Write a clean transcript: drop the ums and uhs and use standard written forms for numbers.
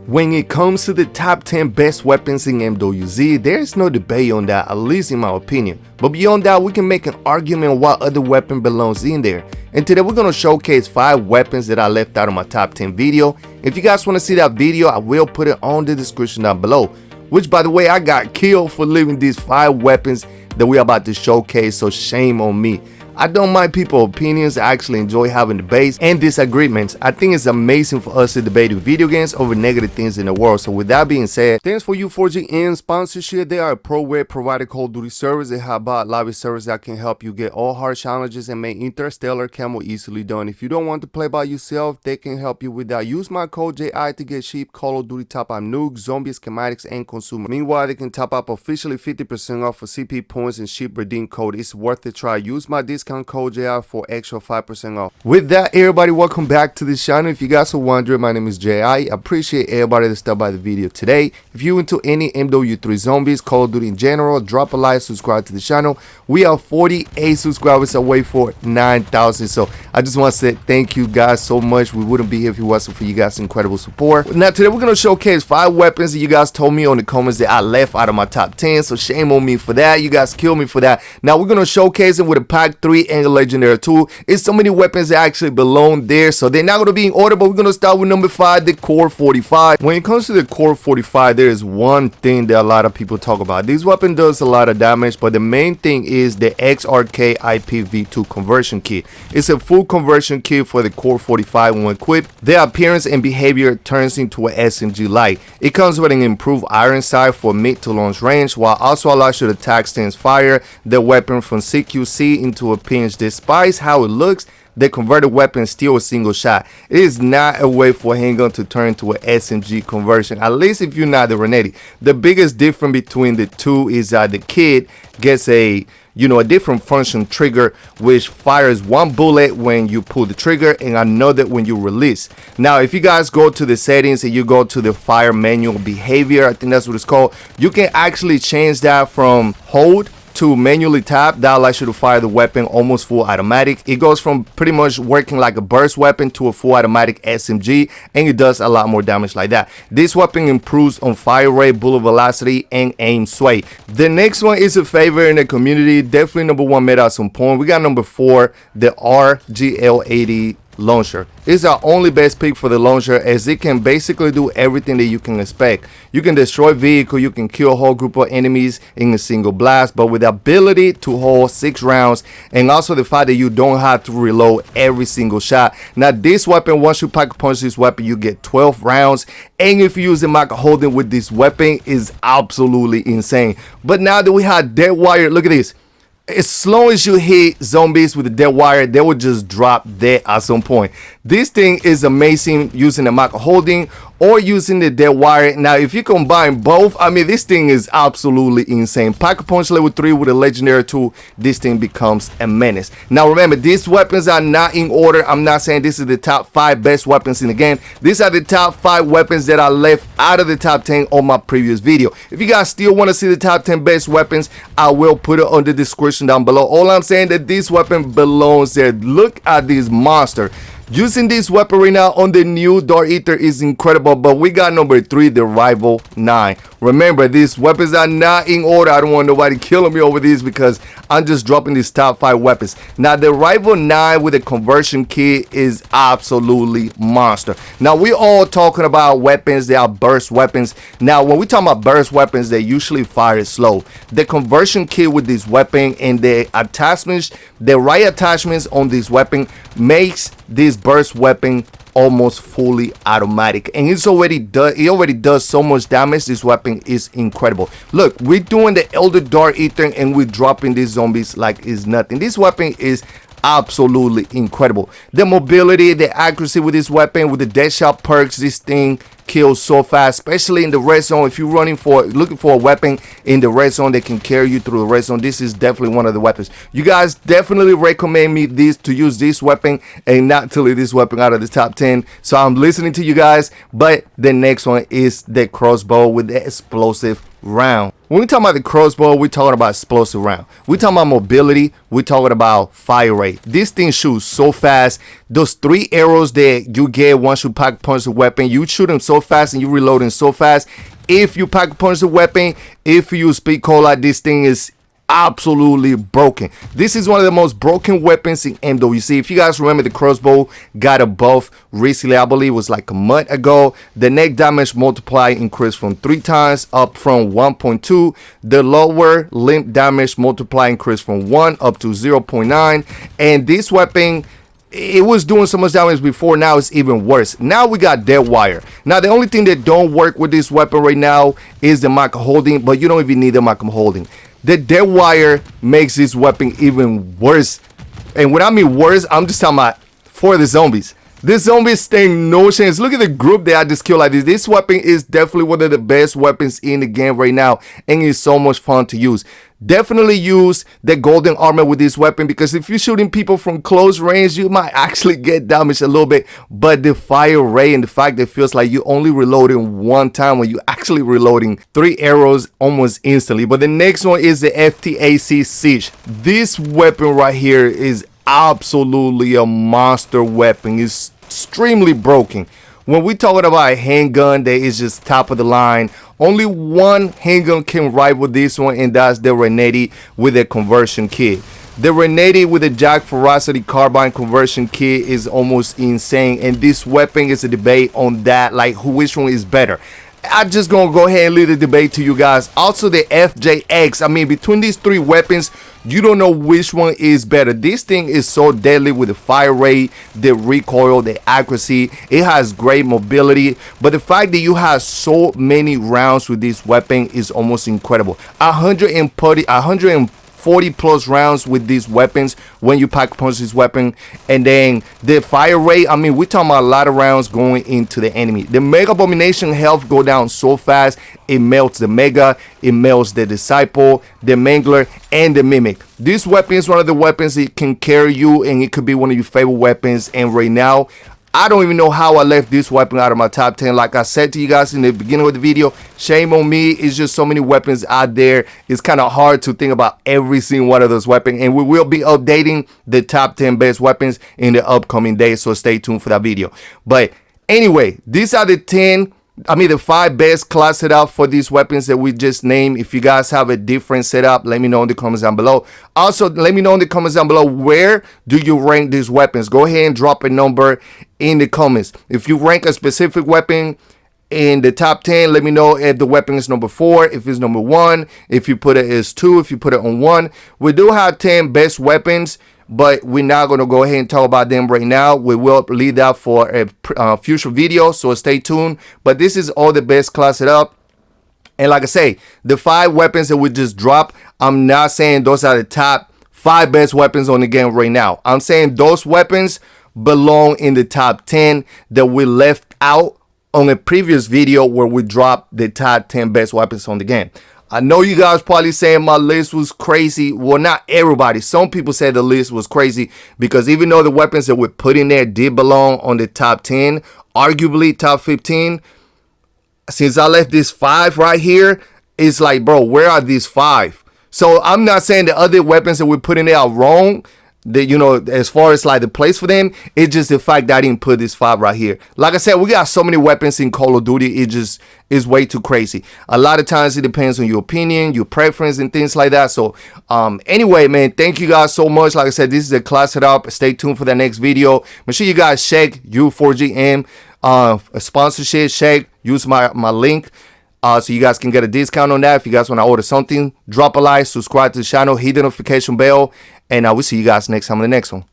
When it comes to the top 10 best weapons in MW3, there's no debate on that, at least in my opinion. But beyond that, we can make an argument what other weapon belongs in there. And today we're going to showcase 5 weapons that I left out of my top 10 video. If you guys want to see that video, I will put it on the description down below. Which, by the way, I got killed for leaving these 5 weapons that we're about to showcase, so shame on me. I don't mind people's opinions. I actually enjoy having debates and disagreements. I think it's amazing for us to debate video games over negative things in the world. So with that being said, thanks for U4GN sponsorship. They are a pro web provider Call of Duty service. They have bot lobby service that can help you get all hard challenges and make interstellar camo easily done. If you don't want to play by yourself, they can help you with that. Use my code J.I to get cheap Call of Duty top up nukes, zombies, schematics, and consumer. Meanwhile, they can top up officially 50% off for CP points and ship redeem code. It's worth a try. Use my discount code JR for extra 5% off. With that, everybody, welcome back to this channel. If you guys are wondering, my name is JI. I appreciate everybody that stopped by the video today. If you into any MW3 zombies, Call of Duty in general, drop a like, subscribe to the channel. We are 48 subscribers away for 9,000. So I just want to say thank you guys so much. We wouldn't be here if it wasn't for you guys' incredible support. Now today we're going to showcase 5 weapons that you guys told me on the comments that I left out of my top 10. So shame on me for that. You guys killed me for that. Now we're going to showcase them with a pack 3 and a legendary 2. It's so many weapons that actually belong there, so they're not going to be in order, but we're going to start with number 5, the Core 45. When it comes to the Core 45, there is one thing that a lot of people talk about. This weapon does a lot of damage, but the main thing is the XRK IPv2 conversion kit. It's a full conversion kit for the Core 45. When equipped, their appearance and behavior turns into an SMG light. It comes with an improved iron sight for mid to long range, while also allows you to attack stance fire the weapon from CQC into a pinch. Despite how it looks, the converted weapon is still a single shot. It is not a way for a handgun to turn to an SMG conversion, at least if you're not the Renetti. The biggest difference between the two is that the kit gets a different function trigger, which fires one bullet when you pull the trigger and another when you release. Now if you guys go to the settings and you go to the fire manual behavior, I think that's what it's called, you can actually change that from hold to manually tap. That allows you to fire the weapon almost full automatic. It goes from pretty much working like a burst weapon to a full automatic SMG, and it does a lot more damage like that. This weapon improves on fire rate, bullet velocity, and aim sway. The next one is a favorite in the community, definitely number 1 made out some point. We got number 4, the RGL80 launcher. It's our only best pick for the launcher, as it can basically do everything that you can expect. You can destroy vehicle, you can kill a whole group of enemies in a single blast, but with the ability to hold 6 rounds, and also the fact that you don't have to reload every single shot. Now this weapon, once you pack punch this weapon, you get 12 rounds, and if you use the Mac holding with this weapon is absolutely insane. But now that we have dead wire, look at this. As long as you hit zombies with the dead wire, they will just drop dead at some point. This thing is amazing using the Mac holding or using the dead wire. Now if you combine both, I mean, this thing is absolutely insane. Pack a punch level 3 with a legendary 2, this thing becomes a menace. Now remember, these weapons are not in order. I'm not saying this is the top 5 best weapons in the game. These are the top 5 weapons that I left out of the top 10 on my previous video. If you guys still want to see the top 10 best weapons, I will put it on the description down below. All I'm saying that this weapon belongs there. Look at this monster. Using this weapon right now on the new Dark Eater is incredible, but we got number 3, the Rival 9. Remember, these weapons are not in order. I don't want nobody killing me over these because I'm just dropping these top 5 weapons. Now the Rival 9 with a conversion kit is absolutely monster. Now we all talking about weapons that are burst weapons. Now when we talk about burst weapons, they usually fire slow. The conversion kit with this weapon and the attachments, the right attachments on this weapon makes this burst weapon almost fully automatic, and it already does so much damage. This weapon is incredible. Look, we're doing the Elder Dark Eater and we're dropping these zombies like it's nothing. This weapon is absolutely incredible. The mobility, the accuracy with this weapon, with the dead shot perks, this thing kills so fast, especially in the red zone. If you're looking for a weapon in the red zone that can carry you through the red zone, this is definitely one of the weapons. You guys definitely recommend me to use this weapon and not to leave this weapon out of the top 10. So I'm listening to you guys. But the next one is the crossbow with the explosive round. When we talk about the crossbow, we're talking about explosive round. We're talking about mobility. We're talking about fire rate. This thing shoots so fast. Those 3 arrows that you get once you pack punch the weapon, you shoot them so fast and you reload them so fast. If you pack punch the weapon, if you use speed cola, this thing is absolutely broken. This is one of the most broken weapons in MW3. If you guys remember, the crossbow got a buff recently, I believe it was like a month ago. The neck damage multiplier increased from 3 times up from 1.2. The lower limb damage multiplier increased from 1 up to 0.9. And this weapon, it was doing so much damage before, now it's even worse. Now we got dead wire. Now the only thing that don't work with this weapon right now is the mic holding, but you don't even need the mic holding. The dead wire makes this weapon even worse. And when I mean worse, I'm just talking about for the zombies. This zombies stand no chance. Look at the group that I just killed like this. This weapon is definitely one of the best weapons in the game right now, and it's so much fun to use. Definitely use the golden armor with this weapon, because if you're shooting people from close range, you might actually get damaged a little bit. But the fire rate and the fact that it feels like you only reloading 1 time when you actually reloading 3 arrows almost instantly. But the next one is the FTAC Siege. This weapon right here is absolutely a monster weapon. It's extremely broken. When we talking about a handgun that is just top of the line, only one handgun can rival this one, and that's the Reneti with a conversion kit. The Reneti with the Jack Ferocity carbine conversion kit is almost insane, and this weapon is a debate on that, like which one is better. I'm just gonna go ahead and leave the debate to you guys. Also the FJX, I mean, between these 3 weapons, you don't know which one is better. This thing is so deadly with the fire rate, the recoil, the accuracy. It has great mobility, but the fact that you have so many rounds with this weapon is almost incredible. 140 plus rounds with these weapons when you pack punch this weapon. And then the fire rate, I mean, we're talking about a lot of rounds going into the enemy. The Mega Abomination health go down so fast, it melts the Mega, it melts the Disciple, the Mangler, and the Mimic. This weapon is one of the weapons that can carry you, and it could be one of your favorite weapons. And right now, I don't even know how I left this weapon out of my top 10. Like I said to you guys in the beginning of the video, shame on me. It's just so many weapons out there. It's kind of hard to think about every single one of those weapons. And we will be updating the top 10 best weapons in the upcoming days. So stay tuned for that video. But anyway, these are the 5 best class setup for these weapons that we just named. If you guys have a different setup, let me know in the comments down below. Also, let me know in the comments down below, where do you rank these weapons? Go ahead and drop a number in the comments. If you rank a specific weapon in the top 10, let me know if the weapon is number 4, if it's number 1, if you put it as 2, if you put it on 1. We do have 10 best weapons, but we're not going to go ahead and talk about them right now. We will leave that for a future video, so stay tuned. But this is all the best class setup. And like I say, the 5 weapons that we just dropped, I'm not saying those are the top 5 best weapons on the game right now. I'm saying those weapons belong in the top 10 that we left out on a previous video where we dropped the top 10 best weapons on the game. I know you guys probably saying my list was crazy. Well, not everybody. Some people said the list was crazy, because even though the weapons that we put in there did belong on the top 10, arguably top 15, since I left this 5 right here, it's like, bro, where are these 5? So I'm not saying the other weapons that we put in there are wrong, that, you know, as far as like the place for them. It's just the fact that I didn't put this 5 right here. Like I said, we got so many weapons in Call of Duty, it just is way too crazy. A lot of times it depends on your opinion, your preference, and things like that. So anyway, man, thank you guys so much. Like I said, this is a class setup. Stay tuned for the next video. Make sure you guys check U4GM sponsorship. Check, use my link, so you guys can get a discount on that. If you guys want to order something, drop a like, subscribe to the channel, hit the notification bell, and I will see you guys next time on the next one.